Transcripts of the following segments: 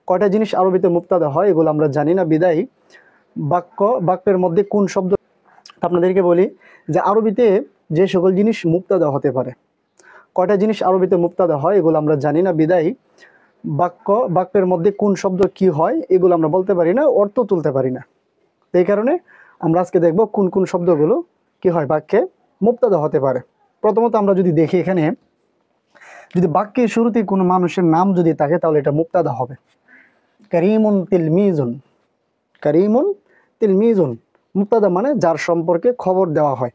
কয়টা জিনিস আরবিতে মুক্তাদা হয় এগুলো আমরা জানি না, বিদায়ী বাক্যের মধ্যে কোন শব্দ। আপনাদেরকে বলি যে আরবিতে যে সকল জিনিস মুক্তাদা হতে পারে, কয়টা জিনিস আরবিতে মুক্তাদা হয় এগুলো আমরা জানি না, বিদায়ী বাক্যের মধ্যে কোন শব্দ কি হয় এগুলো আমরা বলতে পারি না, অর্থ তুলতে পারি না। এই কারণে আমরা আজকে দেখব কোন কোন শব্দগুলো কি হয় বাক্যে মুক্তাদা হতে পারে। প্রথমত আমরা যদি দেখি, এখানে যদি বাক্যের শুরুতে কোনো মানুষের নাম যদি থাকে তাহলে এটা মুক্তাদা হবে। কারিমুন তিলমিজুন, কারিমুন তিলমিজুন, মুক্তাদা মানে যার সম্পর্কে খবর দেওয়া হয়।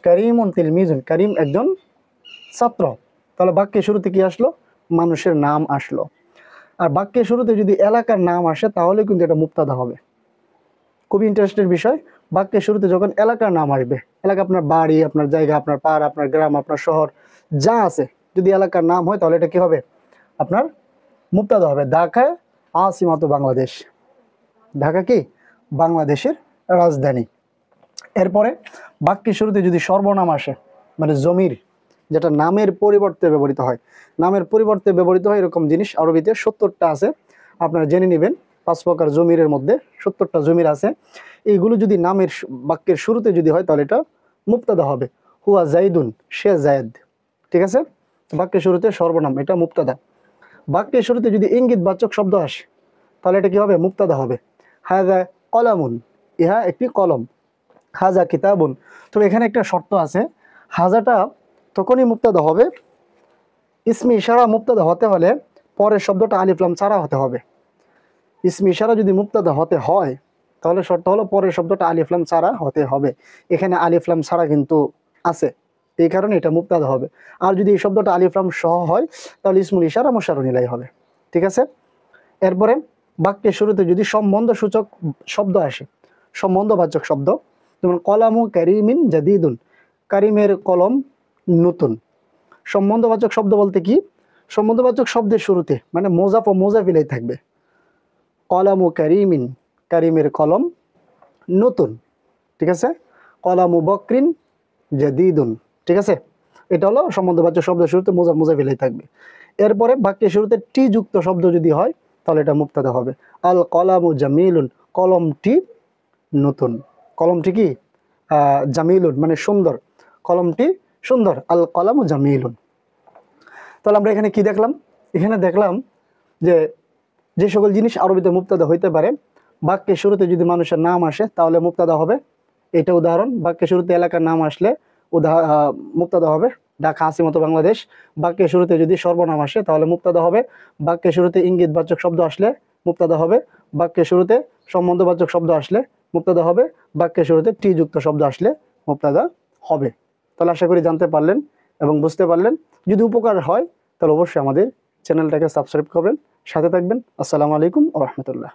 কারিমুন তিলমিজুন, কারিম একজন ছাত্র, তাহলে বাক্যের শুরুতে কি আসলো? মানুষের নাম আসলো। আর বাক্যের শুরুতে যদি এলাকার নাম আসে তাহলে কিন্তু এটা মুক্তাদা হবে। খুবই ইন্টারেস্টের বিষয়, বাক্যের শুরুতে যখন এলাকার নাম আসবে, এলাকা আপনার বাড়ি, আপনার জায়গা, আপনার পাড়া, আপনার গ্রাম, আপনার শহর যা আছে, যদি এলাকার নাম হয় তাহলে এটা কি হবে? আপনার মুক্তাদা হবে। ঢাকা আসিমাতু বাংলাদেশ, ঢাকা কি বাংলাদেশের রাজধানী। এরপরে বাক্যের শুরুতে যদি সর্বনাম আসে, মানে জমির, যেটা নামের পরিবর্তে ব্যবহৃত হয়, নামের পরিবর্তে ব্যবহৃত হয় এরকম জিনিস আরবিতে 70টা আছে, আপনারা জেনে নেবেন। 5 প্রকার জমিরের মধ্যে 70টা জমির আছে। এইগুলো যদি নামের বাক্যের শুরুতে যদি হয় তাহলে এটা মুক্তাদা হবে। হুয়া জাইদুন, সে জায়েদ, ঠিক আছে? বাক্যের শুরুতে সর্বনাম, এটা মুক্তাদা। বাক্যের শুরুতে যদি ইঙ্গিতবাচক শব্দ আসে তাহলে এটা কি হবে? মুক্তাদা হবে। হাযা কলামুন, ইহা একটি কলম। হাযা কিতাবুন। তবে এখানে একটা শর্ত আছে, হাজাটা তখনই মুক্তাদা হবে, ইসমে ইশারা মুক্তাদা হতে হলে পরের শব্দটা আলিফ লাম ছাড়া হতে হবে। ইসমে ইশারা যদি মুক্তাদা হতে হয় তাহলে শর্ত হলো পরের শব্দটা আলিফ লাম ছাড়া হতে হবে। এখানে আলিফ লাম ছাড়া কিন্তু আছে, এই কারণে এটা মুক্তাদা হবে। আর যদি এই শব্দটা আলিফ লাম সহ হয় তাহলে ইসমুল ইশারা মুশারুন ইলাইহি হবে, ঠিক আছে? এরপরে বাক্যের শুরুতে যদি সম্বন্ধসূচক শব্দ আসে, সম্বন্ধবাচক শব্দ, যেমন কলামু কারিমিন জাদিদুন, কারিমের কলম নতুন। সম্বন্ধবাচক শব্দ বলতে কি? সম্বন্ধবাচক শব্দের শুরুতে মানে মোজাফ ও মোজাফ ইলাইহি থাকবে। কলামু কারিমিন, কারিমের কলম নতুন, ঠিক আছে? কলামু বকরিন জাদিদুন, ঠিক আছে? এটা হলো সম্বন্ধবাচক শব্দের শুরুতে মোজাফ মোজাফ ইলাইহি থাকবে। এরপরে বাক্যের শুরুতে টি যুক্ত শব্দ যদি হয় তাহলে এটা মুক্তাদা হবে। আল কলামু জামিলুন, কলমটি নতুন। কলমটি কি? জামিলুন মানে সুন্দর, কলমটি সুন্দর। আল কলামু জামিলুন। তাহলে আমরা এখানে কি দেখলাম? এখানে দেখলাম যে সকল জিনিস আরবিতে মুক্তাদা হইতে পারে, বাক্যের শুরুতে যদি মানুষের নাম আসে তাহলে মুক্তাদা হবে। এটা উদাহরণ। বাক্যের শুরুতে এলাকার নাম আসলে মুক্তাদা হবে। ঢাকা আসিমাতু বাংলাদেশ। বাক্যের শুরুতে যদি সর্বনাম আসে তাহলে মুক্তাদা হবে। বাক্যের শুরুতে ইঙ্গিতবাচক শব্দ আসলে মুক্তাদা হবে। বাক্যের শুরুতে সম্বন্ধবাচক শব্দ আসলে মুক্তাদা হবে। বাক্যের শুরুতে টি যুক্ত শব্দ আসলে মুক্তাদা হবে। তাহলে আশা করি জানতে পারলেন এবং বুঝতে পারলেন। যদি উপকার হয় তাহলে অবশ্যই আমাদের চ্যানেলটাকে সাবস্ক্রাইব করবেন, সাথে থাকবেন। আসসালামু আলাইকুম ওয়া রাহমাতুল্লাহ।